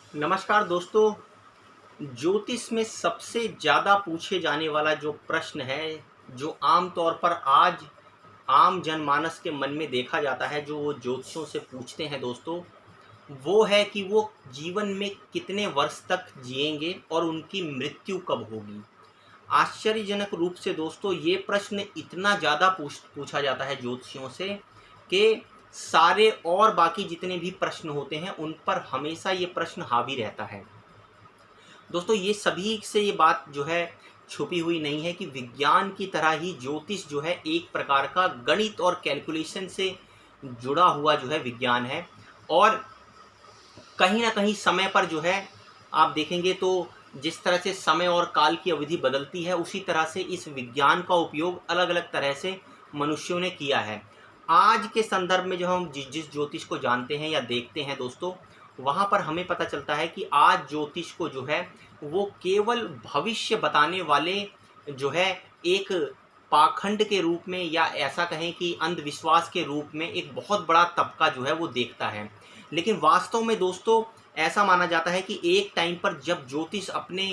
नमस्कार दोस्तों। ज्योतिष में सबसे ज़्यादा पूछे जाने वाला जो प्रश्न है, जो आम तौर पर आज आम जनमानस के मन में देखा जाता है, जो वो ज्योतिषियों से पूछते हैं दोस्तों, वो है कि वो जीवन में कितने वर्ष तक जिएंगे और उनकी मृत्यु कब होगी। आश्चर्यजनक रूप से दोस्तों ये प्रश्न इतना ज़्यादा पूछा जाता है ज्योतिषियों से कि सारे और बाकी जितने भी प्रश्न होते हैं उन पर हमेशा ये प्रश्न हावी रहता है। दोस्तों ये सभी से ये बात जो है छुपी हुई नहीं है कि विज्ञान की तरह ही ज्योतिष जो है एक प्रकार का गणित और कैलकुलेशन से जुड़ा हुआ जो है विज्ञान है। और कहीं ना कहीं समय पर जो है आप देखेंगे तो जिस तरह से समय और काल की अवधि बदलती है, उसी तरह से इस विज्ञान का उपयोग अलग अलग तरह से मनुष्यों ने किया है। आज के संदर्भ में जो हम जिस ज्योतिष को जानते हैं या देखते हैं दोस्तों, वहाँ पर हमें पता चलता है कि आज ज्योतिष को जो है वो केवल भविष्य बताने वाले जो है एक पाखंड के रूप में, या ऐसा कहें कि अंधविश्वास के रूप में एक बहुत बड़ा तबका जो है वो देखता है। लेकिन वास्तव में दोस्तों ऐसा माना जाता है कि एक टाइम पर जब ज्योतिष अपने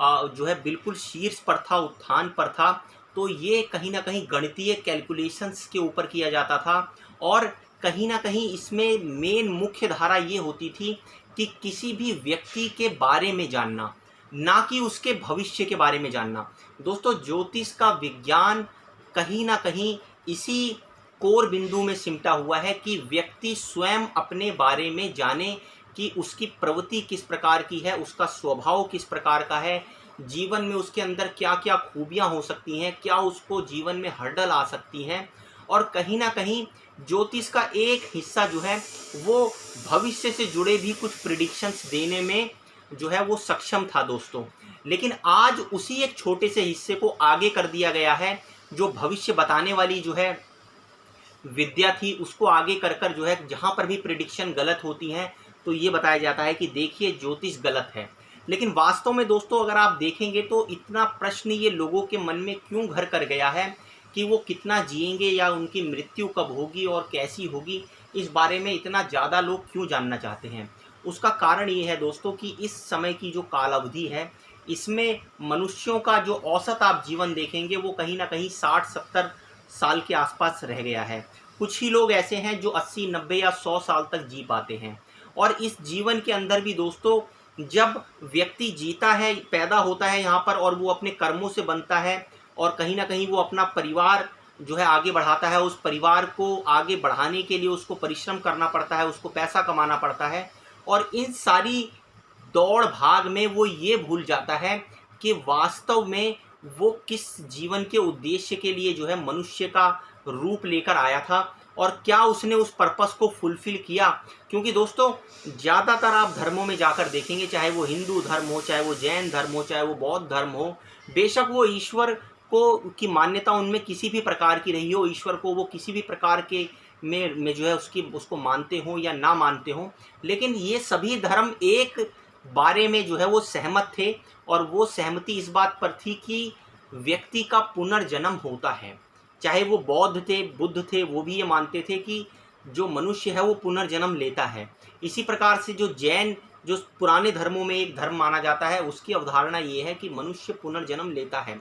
जो है बिल्कुल शीर्ष पर था, उत्थान पर था, तो ये कहीं ना कहीं गणितीय कैलकुलेशंस के ऊपर किया जाता था। और कहीं ना कहीं इसमें मेन मुख्य धारा ये होती थी कि किसी भी व्यक्ति के बारे में जानना, ना कि उसके भविष्य के बारे में जानना। दोस्तों ज्योतिष का विज्ञान कहीं ना कहीं इसी कोर बिंदु में सिमटा हुआ है कि व्यक्ति स्वयं अपने बारे में जाने कि उसकी प्रवृत्ति किस प्रकार की है, उसका स्वभाव किस प्रकार का है, जीवन में उसके अंदर क्या क्या खूबियां हो सकती हैं, क्या उसको जीवन में हर्डल आ सकती हैं। और कहीं ना कहीं ज्योतिष का एक हिस्सा जो है वो भविष्य से जुड़े भी कुछ प्रिडिक्शंस देने में जो है वो सक्षम था दोस्तों। लेकिन आज उसी एक छोटे से हिस्से को आगे कर दिया गया है। जो भविष्य बताने वाली जो है विद्या थी, उसको आगे कर कर जो है जहाँ पर भी प्रिडिक्शन गलत होती हैं तो ये बताया जाता है कि देखिए ज्योतिष गलत है। लेकिन वास्तव में दोस्तों अगर आप देखेंगे तो इतना प्रश्न ये लोगों के मन में क्यों घर कर गया है कि वो कितना जिएंगे या उनकी मृत्यु कब होगी और कैसी होगी, इस बारे में इतना ज़्यादा लोग क्यों जानना चाहते हैं। उसका कारण ये है दोस्तों कि इस समय की जो काल अवधि है, इसमें मनुष्यों का जो औसत आप जीवन देखेंगे वो कहीं ना कहीं 60-70 साल के आसपास रह गया है। कुछ ही लोग ऐसे हैं जो 80-90 या 100 साल तक जी पाते हैं। और इस जीवन के अंदर भी दोस्तों जब व्यक्ति जीता है, पैदा होता है यहाँ पर, और वो अपने कर्मों से बनता है और कहीं ना कहीं वो अपना परिवार जो है आगे बढ़ाता है, उस परिवार को आगे बढ़ाने के लिए उसको परिश्रम करना पड़ता है, उसको पैसा कमाना पड़ता है। और इन सारी दौड़ भाग में वो ये भूल जाता है कि वास्तव में वो किस जीवन के उद्देश्य के लिए जो है मनुष्य का रूप लेकर आया था और क्या उसने उस पर्पस को फुलफिल किया। क्योंकि दोस्तों ज़्यादातर आप धर्मों में जाकर देखेंगे, चाहे वो हिंदू धर्म हो, चाहे वो जैन धर्म हो, चाहे वो बौद्ध धर्म हो, बेशक वो ईश्वर को की मान्यता उनमें किसी भी प्रकार की रही हो, ईश्वर को वो किसी भी प्रकार के में जो है उसको मानते हो या ना मानते हो, लेकिन ये सभी धर्म एक बारे में जो है वो सहमत थे। और वो सहमति इस बात पर थी कि व्यक्ति का पुनर्जन्म होता है। चाहे वो बौद्ध थे, बुद्ध थे, वो भी ये मानते थे कि जो मनुष्य है वो पुनर्जन्म लेता है। इसी प्रकार से जो जैन, जो पुराने धर्मों में एक धर्म माना जाता है, उसकी अवधारणा ये है कि मनुष्य पुनर्जन्म लेता है।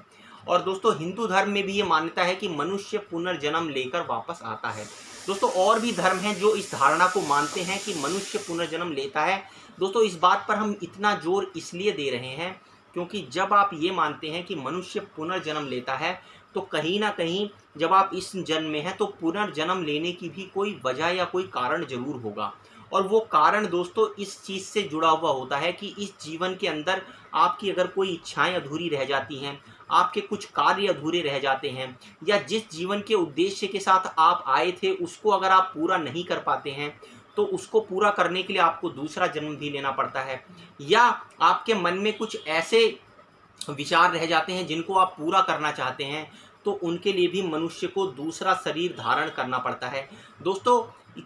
और दोस्तों हिंदू धर्म में भी ये मान्यता है कि मनुष्य पुनर्जन्म लेकर वापस आता है। दोस्तों और भी धर्म हैं जो इस धारणा को मानते हैं कि मनुष्य पुनर्जन्म लेता है। दोस्तों इस बात पर हम इतना जोर इसलिए दे रहे हैं क्योंकि जब आप ये मानते हैं कि मनुष्य पुनर्जन्म लेता है, तो कहीं ना कहीं जब आप इस जन्म में हैं तो पुनर्जन्म लेने की भी कोई वजह या कोई कारण जरूर होगा। और वो कारण दोस्तों इस चीज़ से जुड़ा हुआ होता है कि इस जीवन के अंदर आपकी अगर कोई इच्छाएं अधूरी रह जाती हैं, आपके कुछ कार्य अधूरे रह जाते हैं, या जिस जीवन के उद्देश्य के साथ आप आए थे उसको अगर आप पूरा नहीं कर पाते हैं, तो उसको पूरा करने के लिए आपको दूसरा जन्म भी लेना पड़ता है। या आपके मन में कुछ ऐसे विचार रह जाते हैं जिनको आप पूरा करना चाहते हैं, तो उनके लिए भी मनुष्य को दूसरा शरीर धारण करना पड़ता है। दोस्तों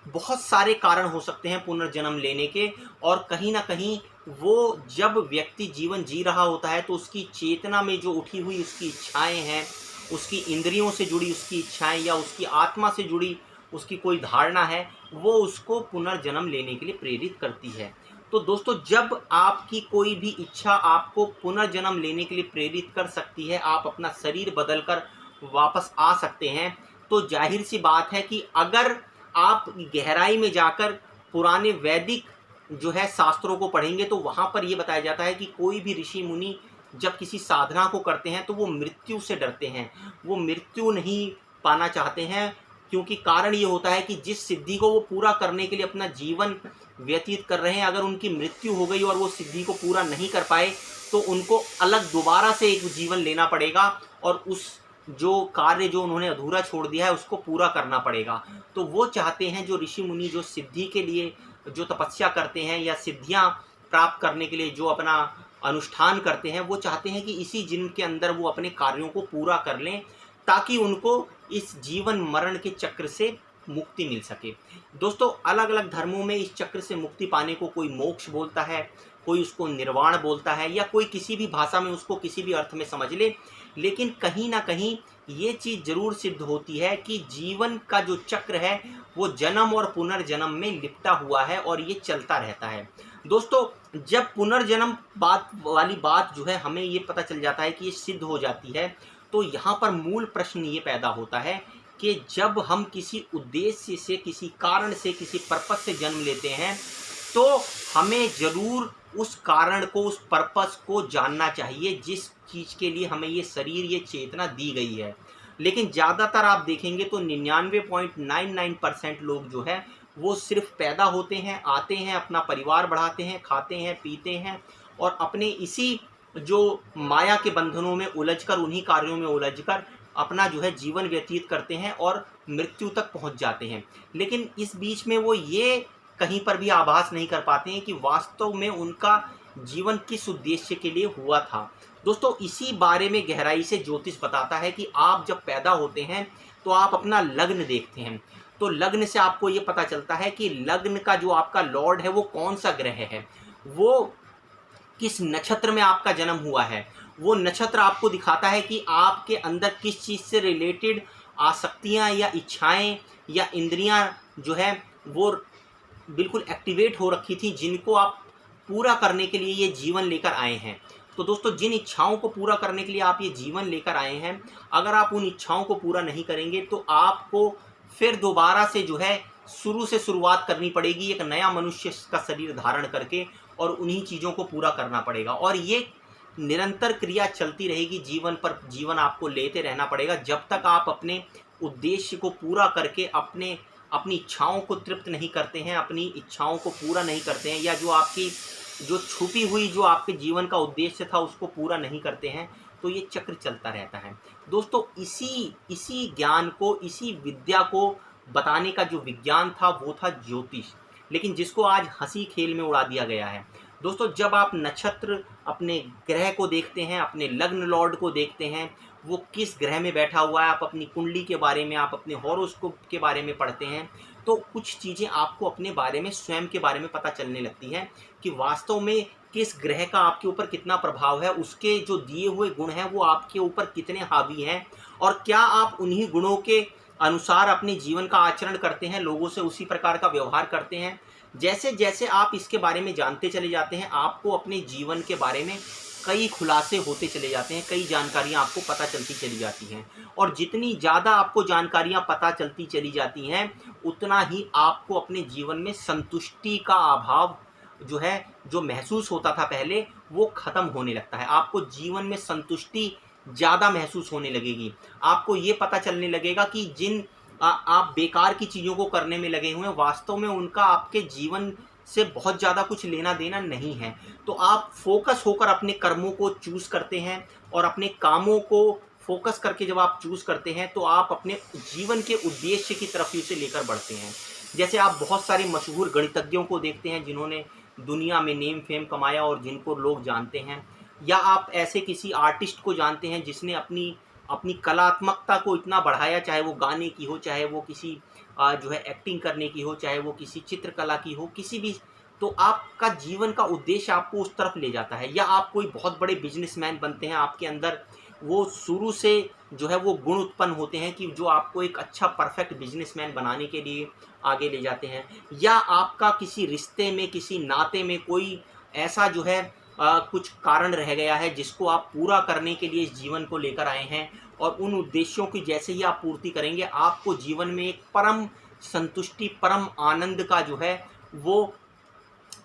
बहुत सारे कारण हो सकते हैं पुनर्जन्म लेने के। और कहीं ना कहीं वो जब व्यक्ति जीवन जी रहा होता है तो उसकी चेतना में जो उठी हुई उसकी इच्छाएं हैं, उसकी इंद्रियों से जुड़ी उसकी इच्छाएं या उसकी आत्मा से जुड़ी उसकी कोई धारणा है, वो उसको पुनर्जन्म लेने के लिए प्रेरित करती है। तो दोस्तों जब आपकी कोई भी इच्छा आपको पुनर्जन्म लेने के लिए प्रेरित कर सकती है, आप अपना शरीर बदलकर वापस आ सकते हैं, तो जाहिर सी बात है कि अगर आप गहराई में जाकर पुराने वैदिक जो है शास्त्रों को पढ़ेंगे तो वहाँ पर ये बताया जाता है कि कोई भी ऋषि मुनि जब किसी साधना को करते हैं तो वो मृत्यु से डरते हैं, वो मृत्यु नहीं पाना चाहते हैं, क्योंकि कारण ये होता है कि जिस सिद्धि को वो पूरा करने के लिए अपना जीवन व्यतीत कर रहे हैं, अगर उनकी मृत्यु हो गई और वो सिद्धि को पूरा नहीं कर पाए तो उनको अलग दोबारा से एक जीवन लेना पड़ेगा और उस जो कार्य जो उन्होंने अधूरा छोड़ दिया है उसको पूरा करना पड़ेगा। तो वो चाहते हैं, जो ऋषि मुनि जो सिद्धि के लिए जो तपस्या करते हैं या सिद्धियां प्राप्त करने के लिए जो अपना अनुष्ठान करते हैं, वो चाहते हैं कि इसी जन्म के अंदर वो अपने कार्यों को पूरा कर लें ताकि उनको इस जीवन मरण के चक्र से मुक्ति मिल सके। दोस्तों अलग अलग धर्मों में इस चक्र से मुक्ति पाने को कोई मोक्ष बोलता है, कोई उसको निर्वाण बोलता है, या कोई किसी भी भाषा में उसको किसी भी अर्थ में समझ ले, लेकिन कहीं ना कहीं ये चीज़ जरूर सिद्ध होती है कि जीवन का जो चक्र है वो जन्म और पुनर्जन्म में लिपटा हुआ है और ये चलता रहता है। दोस्तों जब पुनर्जन्म वाली बात जो है हमें ये पता चल जाता है कि ये सिद्ध हो जाती है, तो यहाँ पर मूल प्रश्न ये पैदा होता है कि जब हम किसी उद्देश्य से, किसी कारण से, किसी पर्पस से जन्म लेते हैं तो हमें ज़रूर उस कारण को, उस पर्पस को जानना चाहिए जिस चीज़ के लिए हमें ये शरीर, ये चेतना दी गई है। लेकिन ज़्यादातर आप देखेंगे तो 99.99% लोग जो है वो सिर्फ पैदा होते हैं, आते हैं, अपना परिवार बढ़ाते हैं, खाते हैं, पीते हैं और अपने इसी जो माया के बंधनों में उलझकर, उन्हीं कार्यों में उलझकर अपना जो है जीवन व्यतीत करते हैं और मृत्यु तक पहुंच जाते हैं। लेकिन इस बीच में वो ये कहीं पर भी आभास नहीं कर पाते हैं कि वास्तव में उनका जीवन किस उद्देश्य के लिए हुआ था। दोस्तों इसी बारे में गहराई से ज्योतिष बताता है कि आप जब पैदा होते हैं तो आप अपना लग्न देखते हैं, तो लग्न से आपको ये पता चलता है कि लग्न का जो आपका लॉर्ड है वो कौन सा ग्रह है, वो किस नक्षत्र में आपका जन्म हुआ है। वो नक्षत्र आपको दिखाता है कि आपके अंदर किस चीज़ से रिलेटेड आसक्तियाँ या इच्छाएं या इंद्रियां जो है वो बिल्कुल एक्टिवेट हो रखी थी, जिनको आप पूरा करने के लिए ये जीवन लेकर आए हैं। तो दोस्तों जिन इच्छाओं को पूरा करने के लिए आप ये जीवन लेकर आए हैं, अगर आप उन इच्छाओं को पूरा नहीं करेंगे तो आपको फिर दोबारा से जो है शुरू से शुरुआत करनी पड़ेगी, एक नया मनुष्य का शरीर धारण करके, और उन्हीं चीज़ों को पूरा करना पड़ेगा। और ये निरंतर क्रिया चलती रहेगी, जीवन पर जीवन आपको लेते रहना पड़ेगा जब तक आप अपने उद्देश्य को पूरा करके अपनी इच्छाओं को तृप्त नहीं करते हैं, अपनी इच्छाओं को पूरा नहीं करते हैं, या जो आपकी जो छुपी हुई जो आपके जीवन का उद्देश्य था उसको पूरा नहीं करते हैं, तो ये चक्र चलता रहता है। दोस्तों इसी ज्ञान को, इसी विद्या को बताने का जो विज्ञान था वो था ज्योतिष, लेकिन जिसको आज हंसी खेल में उड़ा दिया गया है। दोस्तों जब आप नक्षत्र, अपने ग्रह को देखते हैं, अपने लग्न लॉर्ड को देखते हैं, वो किस ग्रह में बैठा हुआ है, आप अपनी कुंडली के बारे में, आप अपने हॉरोस्कोप के बारे में पढ़ते हैं, तो कुछ चीज़ें आपको अपने बारे में, स्वयं के बारे में पता चलने लगती हैं कि वास्तव में किस ग्रह का आपके ऊपर कितना प्रभाव है, उसके जो दिए हुए गुण हैं वो आपके ऊपर कितने हावी हैं, और क्या आप उन्हीं गुणों के अनुसार अपने जीवन का आचरण करते हैं, लोगों से उसी प्रकार का व्यवहार करते हैं। जैसे जैसे आप इसके बारे में जानते चले जाते हैं, आपको अपने जीवन के बारे में कई खुलासे होते चले जाते हैं, कई जानकारियां आपको पता चलती चली जाती हैं, और जितनी ज़्यादा आपको जानकारियां पता चलती चली जाती हैं उतना ही आपको अपने जीवन में संतुष्टि का अभाव जो है, जो महसूस होता था पहले, वो ख़त्म होने लगता है। आपको जीवन में संतुष्टि ज़्यादा महसूस होने लगेगी। आपको ये पता चलने लगेगा कि जिन आप बेकार की चीज़ों को करने में लगे हुए हैं, वास्तव में उनका आपके जीवन से बहुत ज़्यादा कुछ लेना देना नहीं है। तो आप फोकस होकर अपने कर्मों को चूज़ करते हैं, और अपने कामों को फोकस करके जब आप चूज़ करते हैं तो आप अपने जीवन के उद्देश्य की तरफ उसे लेकर बढ़ते हैं। जैसे आप बहुत सारे मशहूर गणितज्ञों को देखते हैं जिन्होंने दुनिया में नेम फेम कमाया और जिनको लोग जानते हैं, या आप ऐसे किसी आर्टिस्ट को जानते हैं जिसने अपनी कलात्मकता को इतना बढ़ाया, चाहे वो गाने की हो, चाहे वो किसी जो है एक्टिंग करने की हो, चाहे वो किसी चित्रकला की हो, किसी भी, तो आपका जीवन का उद्देश्य आपको उस तरफ ले जाता है। या आप कोई बहुत बड़े बिजनेसमैन बनते हैं, आपके अंदर वो शुरू से जो है वो गुण उत्पन्न होते हैं कि जो आपको एक अच्छा परफेक्ट बिजनेसमैन बनाने के लिए आगे ले जाते हैं। या आपका किसी रिश्ते में, किसी नाते में कोई ऐसा जो है कुछ कारण रह गया है जिसको आप पूरा करने के लिए इस जीवन को लेकर आए हैं, और उन उद्देश्यों की जैसे ही आप पूर्ति करेंगे, आपको जीवन में एक परम संतुष्टि, परम आनंद का जो है वो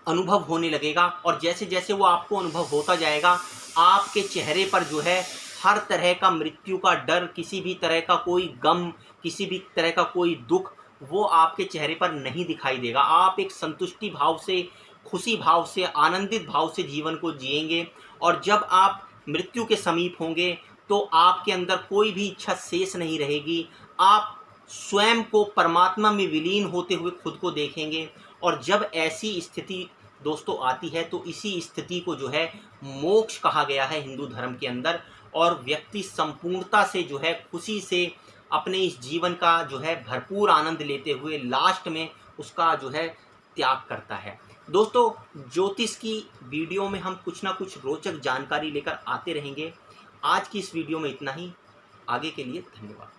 अनुभव होने लगेगा। और जैसे जैसे वो आपको अनुभव होता जाएगा, आपके चेहरे पर जो है हर तरह का मृत्यु का डर, किसी भी तरह का कोई गम, किसी भी तरह का कोई दुख, वो आपके चेहरे पर नहीं दिखाई देगा। आप एक संतुष्टि भाव से, खुशी भाव से, आनंदित भाव से जीवन को जिएंगे। और जब आप मृत्यु के समीप होंगे तो आपके अंदर कोई भी इच्छा शेष नहीं रहेगी। आप स्वयं को परमात्मा में विलीन होते हुए खुद को देखेंगे। और जब ऐसी स्थिति दोस्तों आती है तो इसी स्थिति को जो है मोक्ष कहा गया है हिंदू धर्म के अंदर। और व्यक्ति संपूर्णता से जो है खुशी से अपने इस जीवन का जो है भरपूर आनंद लेते हुए लास्ट में उसका जो है त्याग करता है। दोस्तों, ज्योतिष की वीडियो में हम कुछ ना कुछ रोचक जानकारी लेकर आते रहेंगे। आज की इस वीडियो में इतना ही। आगे के लिए धन्यवाद।